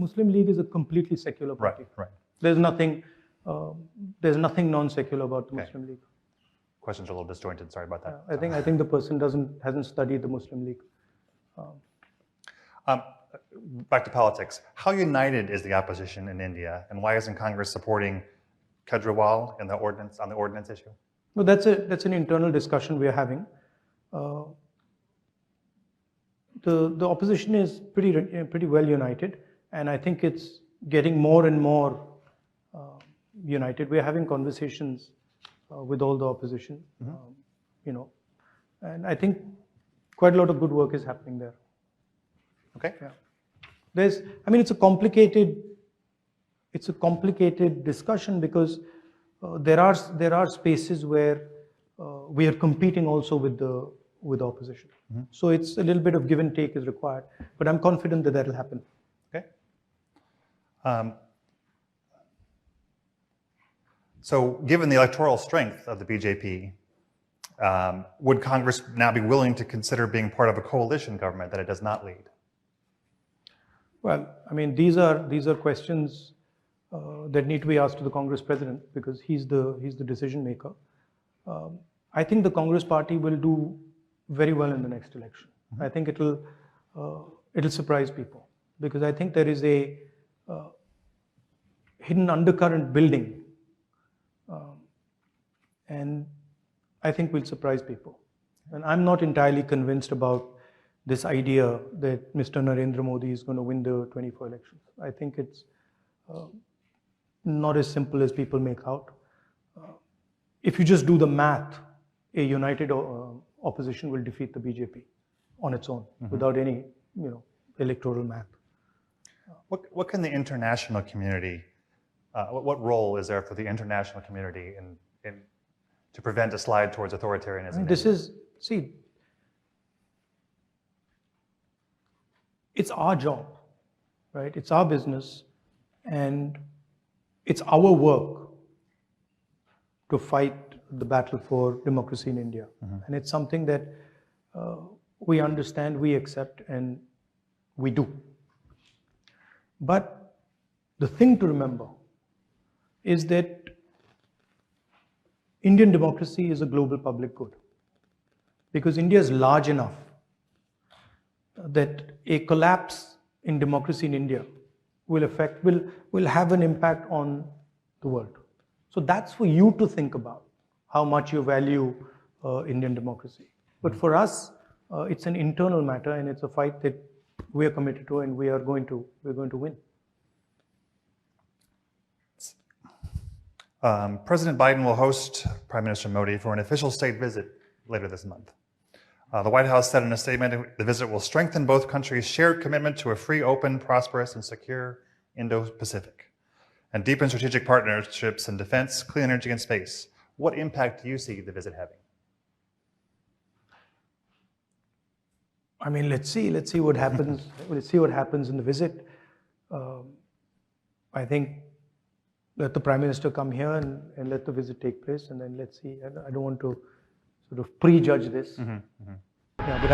Muslim League is a completely secular party. Right. There's nothing non-secular about the Muslim League. Questions are a little disjointed. Sorry about that. I think the person hasn't studied the Muslim League. Back to politics. How united is the opposition in India, and why isn't Congress supporting Kejriwal in the ordinance issue? Well, that's an internal discussion we are having. The opposition is pretty well united, and I think it's getting more and more united. We are having conversations with all the opposition, and I think quite a lot of good work is happening there. Okay. Yeah. It's a complicated discussion because there are spaces where we are competing also with the opposition. So it's a little bit of give and take is required, but I'm confident that will happen. Okay. So given the electoral strength of the BJP, would Congress now be willing to consider being part of a coalition government that it does not lead? Well, these are questions that need to be asked to the Congress president because he's the decision maker. I think the Congress party will do very well in the next election. I think it'll surprise people because I think there is a hidden undercurrent building, and I think will surprise people. And I'm not entirely convinced about this idea that Mr. Narendra Modi is going to win the 24 elections. I think it's not as simple as people make out. If you just do the math, a united opposition will defeat the BJP on its own without any, electoral math. What can the international community, what role is there for the international community in to prevent a slide towards authoritarianism? It's our job, right? It's our business, and it's our work to fight the battle for democracy in India. And it's something that we understand, we accept, and we do. But the thing to remember is that Indian democracy is a global public good because India is large enough that a collapse in democracy in India will have an impact on the world. So that's for you to think about how much you value Indian democracy. But for us, it's an internal matter, and it's a fight that we are committed to, and we're going to win. President Biden will host Prime Minister Modi for an official state visit later this month. The White House said in a statement the visit will strengthen both countries' shared commitment to a free, open, prosperous, and secure Indo-Pacific, and deepen strategic partnerships in defense, clean energy, and space. What impact do you see the visit having? Let's see what happens. Let's see what happens in the visit. I think let the Prime Minister come here and let the visit take place, and then let's see. I don't want to sort of prejudge this. Yeah, but